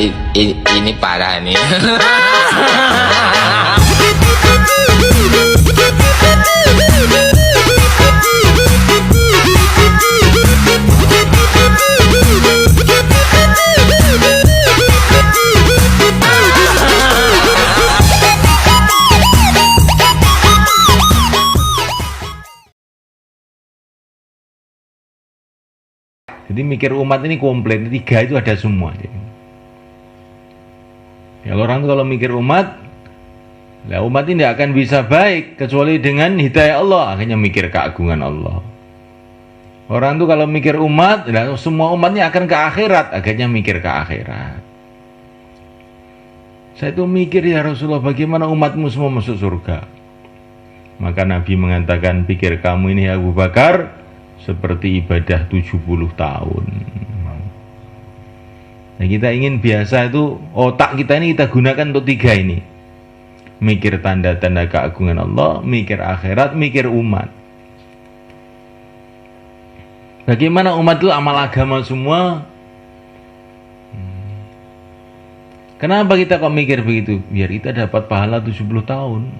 Ini parah nih. Jadi mikir umat ini komplit, tiga itu ada semua. Ya, orang tuh kalau mikir umat, lah umat ini tidak akan bisa baik kecuali dengan hidayah Allah. Akhirnya mikir keagungan Allah. Orang tuh kalau mikir umat, lah semua umatnya akan ke akhirat. Akhirnya mikir ke akhirat. Saya tuh mikir, ya Rasulullah, bagaimana umatmu semua masuk surga? Maka Nabi mengatakan, pikir kamu ini Abu Bakar seperti ibadah 70 tahun. Nah, kita ingin biasa itu otak kita ini kita gunakan untuk tiga ini. Mikir tanda-tanda keagungan Allah, mikir akhirat, mikir umat. Bagaimana umat itu amal agama semua? Kenapa kita kok mikir begitu? Biar kita dapat pahala 70 tahun.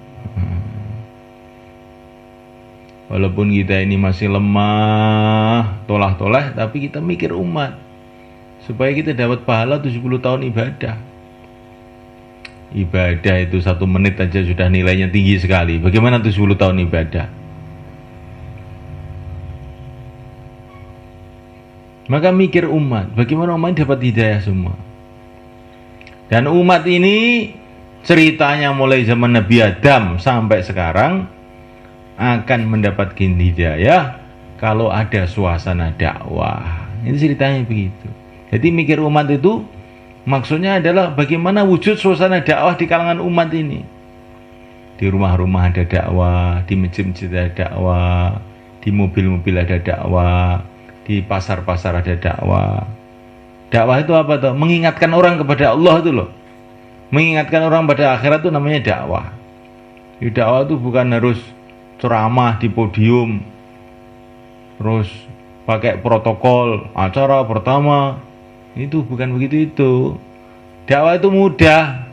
Walaupun kita ini masih lemah, tolah-tolah, tapi kita mikir umat. Supaya kita dapat pahala 70 tahun ibadah. Ibadah itu 1 menit aja sudah nilainya tinggi sekali. Bagaimana 70 tahun ibadah? Maka mikir umat. Bagaimana umat dapat hidayah semua? Dan umat ini ceritanya mulai zaman Nabi Adam sampai sekarang akan mendapatkan hidayah kalau ada suasana dakwah. Ini ceritanya begitu. Jadi mikir umat itu maksudnya adalah bagaimana wujud suasana dakwah di kalangan umat ini. Di rumah-rumah ada dakwah, di masjid-masjid ada dakwah, di mobil-mobil ada dakwah, di pasar-pasar ada dakwah. Dakwah itu apa tuh? Mengingatkan orang kepada Allah itu loh. Mengingatkan orang pada akhirat itu namanya dakwah. Di dakwah itu bukan harus ceramah di podium, terus pakai protokol acara pertama, itu bukan begitu itu. Dakwah itu mudah.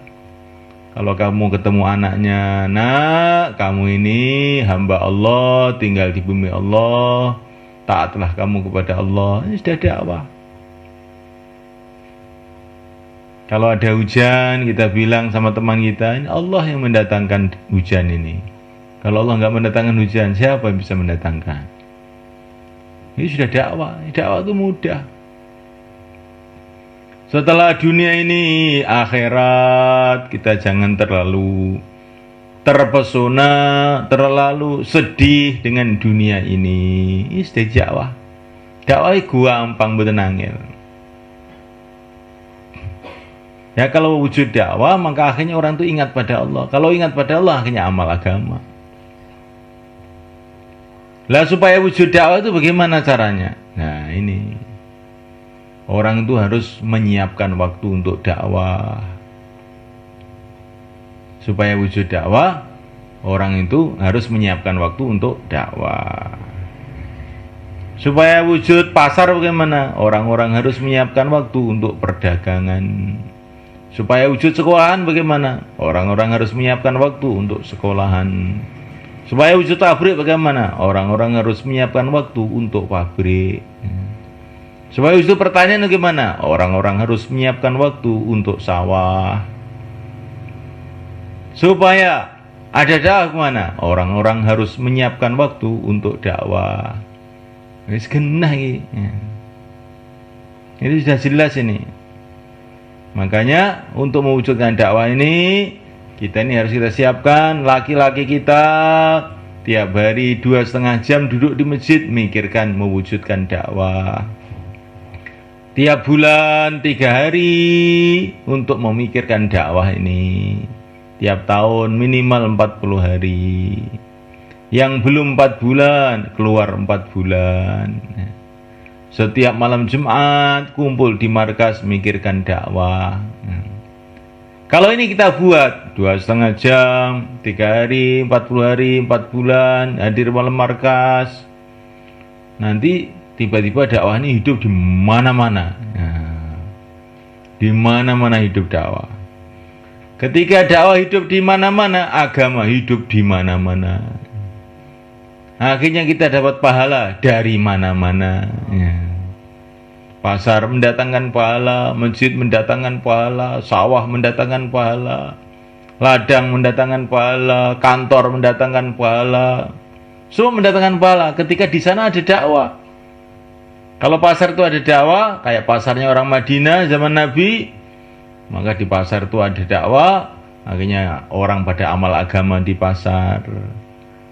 Kalau kamu ketemu anaknya, nak, kamu ini hamba Allah, tinggal di bumi Allah, taatlah kamu kepada Allah, ini sudah dakwah. Kalau ada hujan, kita bilang sama teman kita, ini Allah yang mendatangkan hujan ini. Kalau Allah nggak mendatangkan hujan, siapa yang bisa mendatangkan? Ini sudah dakwah. Dakwah itu mudah. Setelah dunia ini, akhirat, kita jangan terlalu terpesona, terlalu sedih dengan dunia ini. Ini sudah dakwah. Dakwah itu gampang, mboten angel. Ya kalau wujud dakwah, maka akhirnya orang itu ingat pada Allah. Kalau ingat pada Allah, akhirnya amal agama. Lah supaya wujud dakwah itu bagaimana caranya? Nah ini, orang itu harus menyiapkan waktu untuk dakwah. Supaya wujud dakwah, orang itu harus menyiapkan waktu untuk dakwah. Supaya wujud pasar bagaimana? Orang-orang harus menyiapkan waktu untuk perdagangan. Supaya wujud sekolahan bagaimana? Orang-orang harus menyiapkan waktu untuk sekolahan. Supaya wujud pabrik bagaimana? Orang-orang harus menyiapkan waktu untuk pabrik. Supaya wujud pertanian bagaimana? Orang-orang harus menyiapkan waktu untuk sawah. Supaya ada dakwah kemana? Orang-orang harus menyiapkan waktu untuk dakwah. Ini genah ini. Ini sudah jelas ini. Makanya untuk mewujudkan dakwah ini, kita ini harus kita siapkan, laki-laki kita tiap hari 2,5 jam duduk di masjid mikirkan mewujudkan dakwah. Tiap bulan 3 hari untuk memikirkan dakwah ini. Tiap tahun minimal 40 hari. Yang belum 4 bulan keluar 4 bulan. Setiap malam Jumat kumpul di markas mikirkan dakwah. Kalau ini kita buat 2,5 jam, 3 hari, 40 hari, 4 bulan, hadir malam markas. Nanti tiba-tiba dakwah ini hidup di mana-mana. Di mana-mana hidup dakwah. Ketika dakwah hidup di mana-mana, agama hidup di mana-mana. Akhirnya kita dapat pahala dari mana-mana. Ya. Pasar mendatangkan pahala, masjid mendatangkan pahala, sawah mendatangkan pahala, ladang mendatangkan pahala, kantor mendatangkan pahala. Semua mendatangkan pahala ketika di sana ada dakwah. Kalau pasar itu ada dakwah, kayak pasarnya orang Madinah zaman Nabi, maka di pasar itu ada dakwah, akhirnya orang pada amal agama di pasar.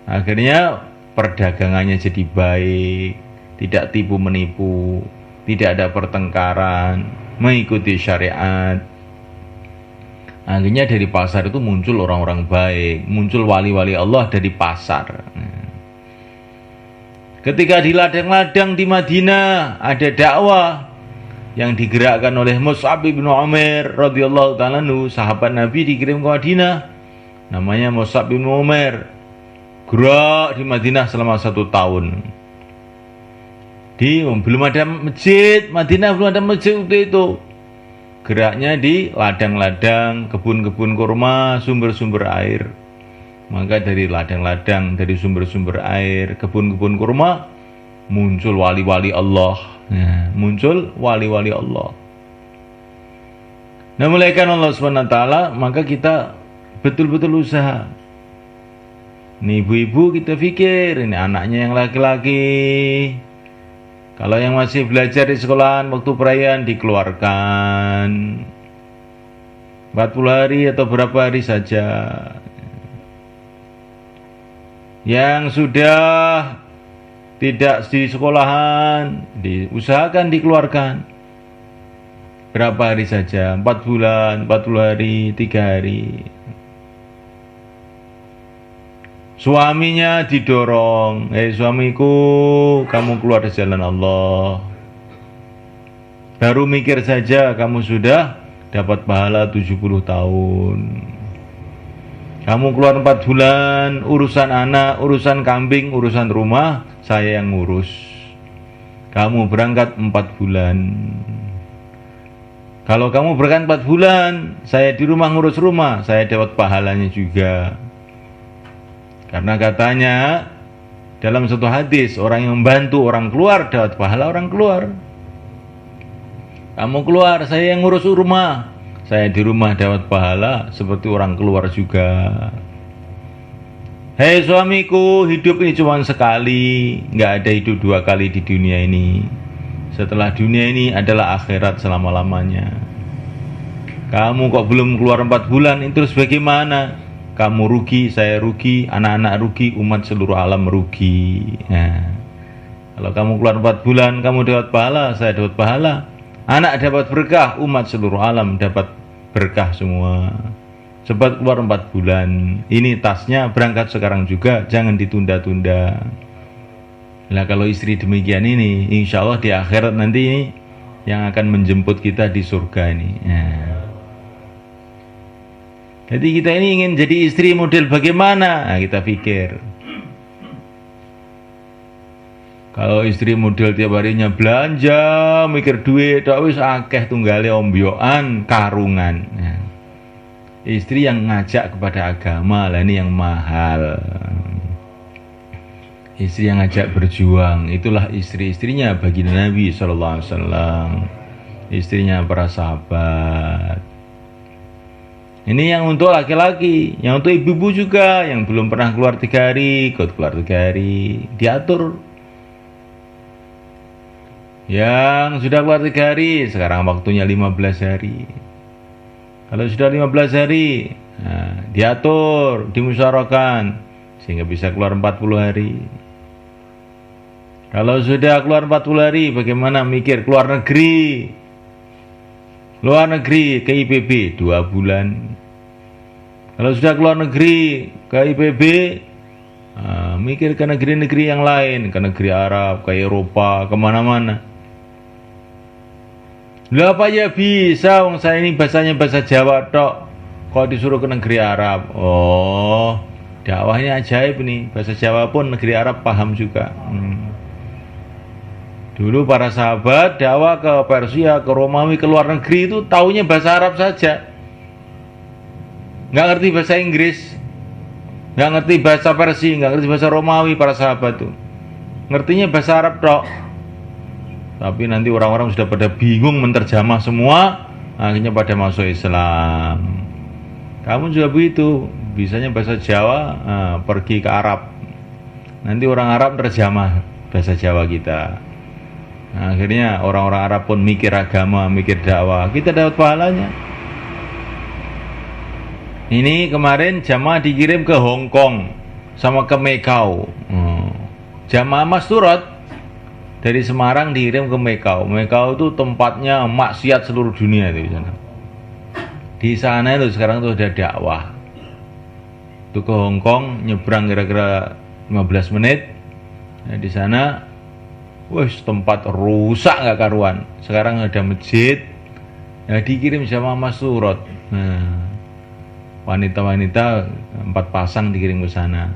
Akhirnya perdagangannya jadi baik, tidak tipu menipu, tidak ada pertengkaran, mengikuti syariat. Akhirnya dari pasar itu muncul orang-orang baik, muncul wali-wali Allah dari pasar. Ketika di ladang-ladang di Madinah ada dakwah yang digerakkan oleh Mus'ab bin Umair radhiyallahu ta'ala anhu, sahabat Nabi dikirim ke Madinah, namanya Mus'ab bin Umair, gerak di Madinah selama 1 tahun. Belum ada masjid, Madinah belum ada masjid waktu itu. Geraknya di ladang-ladang, kebun-kebun kurma, sumber-sumber air. Maka dari ladang-ladang, dari sumber-sumber air, kebun-kebun kurma, muncul wali-wali Allah. Nah, muncul wali-wali Allah. Nah, mulaikan Allah SWT, maka kita betul-betul usaha. Ini ibu-ibu kita pikir, ini anaknya yang laki-laki. Kalau yang masih belajar di sekolahan, waktu perayaan dikeluarkan 40 hari atau berapa hari saja. Yang sudah tidak di sekolahan, diusahakan dikeluarkan. Berapa hari saja? 4 bulan, 40 hari, 3 hari. Suaminya didorong, suamiku, kamu keluar dari jalan Allah. Baru mikir saja kamu sudah dapat pahala 70 tahun. Kamu keluar 4 bulan, urusan anak, urusan kambing, urusan rumah, saya yang ngurus. Kamu berangkat 4 bulan. Kalau kamu berangkat 4 bulan, saya di rumah ngurus rumah, saya dapat pahalanya juga. Karena katanya, dalam satu hadis, orang yang membantu orang keluar, dapat pahala orang keluar. Kamu keluar, saya yang ngurus rumah, saya di rumah dapat pahala seperti orang keluar juga. Hei suamiku, hidup ini cuma sekali, nggak ada hidup 2 kali di dunia ini. Setelah dunia ini adalah akhirat selama-lamanya. Kamu kok belum keluar 4 bulan, itu terus bagaimana? Kamu rugi, saya rugi, anak-anak rugi, umat seluruh alam rugi. Nah, kalau kamu keluar 4 bulan, kamu dapat pahala, saya dapat pahala. Anak dapat berkah, umat seluruh alam dapat berkah semua. Cepat keluar 4 bulan. Ini tasnya, berangkat sekarang juga, jangan ditunda-tunda. Nah, kalau istri demikian ini, insya Allah di akhirat nanti ini yang akan menjemput kita di surga ini. Nah. Jadi kita ini ingin jadi istri model bagaimana? Nah, kita pikir. Kalau istri model tiap harinya belanja, mikir duit, wis akeh tunggale ombyokan, karungan. Nah, istri yang ngajak kepada agama, lah ini yang mahal. Istri yang ngajak berjuang, itulah istri-istrinya baginda Nabi SAW. Istrinya para sahabat. Ini yang untuk laki-laki, yang untuk ibu-ibu juga, yang belum pernah keluar 3 hari, ikut keluar 3 hari, diatur. Yang sudah keluar 3 hari, sekarang waktunya 15 hari. Kalau sudah 15 hari, nah, diatur, dimusyawarahkan, sehingga bisa keluar 40 hari. Kalau sudah keluar 40 hari, bagaimana mikir keluar negeri? Luar negeri ke IPB 2 bulan. Kalau sudah keluar negeri ke IPB, mikir ke negeri-negeri yang lain, ke negeri Arab, ke Eropa, kemana-mana. Lah apa ya bisa, wong saya ini bahasanya bahasa Jawa tok, kok disuruh ke negeri Arab. Oh, dakwahnya ajaib nih, bahasa Jawa pun negeri Arab paham juga. Dulu para sahabat dakwah ke Persia, ke Romawi, ke luar negeri itu taunya bahasa Arab saja. Nggak ngerti bahasa Inggris, nggak ngerti bahasa Persia, nggak ngerti bahasa Romawi para sahabat tuh. Ngertinya bahasa Arab tok. Tapi nanti orang-orang sudah pada bingung menterjemah semua, akhirnya pada masuk Islam. Kamu juga begitu, bisanya bahasa Jawa, pergi ke Arab. Nanti orang Arab terjemah bahasa Jawa kita. Akhirnya orang-orang Arab pun mikir agama, mikir dakwah. Kita dapat pahalanya. Ini kemarin jamaah dikirim ke Hong Kong sama ke Macau. Jamaah Masturat dari Semarang dikirim ke Macau. Macau itu tempatnya maksiat seluruh dunia itu di sana. Di sana itu sekarang tuh ada dakwah. Itu ke Hong Kong nyebrang kira-kira 15 menit. Nah, di sana wes tempat rusak nggak karuan. Sekarang ada masjid. Ya, dikirim sama Mas Surot. Nah, wanita-wanita 4 pasang dikirim ke sana.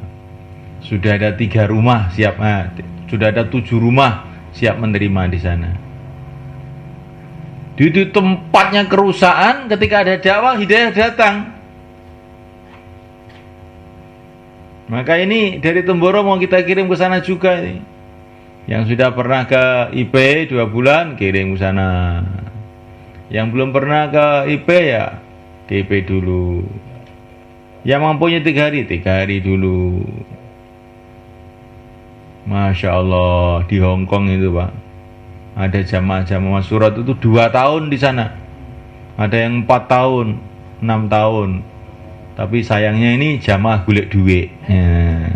Sudah ada 3 rumah siap. Sudah ada 7 rumah siap menerima di sana. Di tempatnya kerusakan, ketika ada dakwah hidayah datang. Maka ini dari Temboro mau kita kirim ke sana juga ini. Yang sudah pernah ke IP 2 bulan kirim ke sana. Yang belum pernah ke IP ya ke IP dulu. Yang mampunya 3 hari, 3 hari dulu. Masya Allah, di Hong Kong itu Pak, ada jamaah-jamaah surat itu 2 tahun di sana. Ada yang 4 tahun, 6 tahun. Tapi sayangnya ini jamaah golek duit. Ya.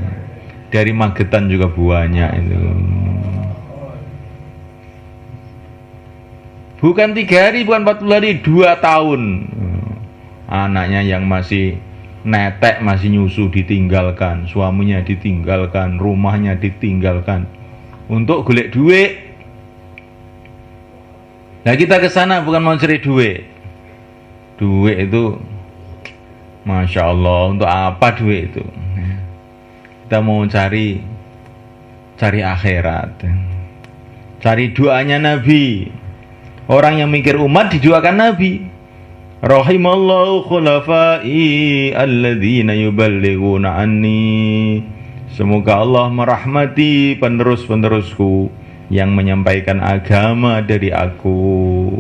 Dari Magetan juga banyak itu. Bukan 3 hari, bukan 40 hari, 2 tahun. Anaknya yang masih netek, masih nyusu ditinggalkan, suaminya ditinggalkan, rumahnya ditinggalkan untuk golek duit. Nah kita ke sana bukan mau cari duit. Duit itu Masya Allah, untuk apa duit itu? Kita mau cari akhirat. Cari doanya Nabi. Orang yang mikir umat didoakan Nabi. Rahimallahu khulafai alladzina yuballighuna anni. Semoga Allah merahmati penerus-penerusku yang menyampaikan agama dari aku.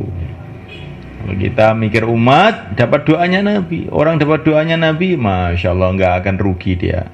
Kalau kita mikir umat, dapat doanya Nabi. Orang dapat doanya Nabi, Masya Allah nggak akan rugi dia.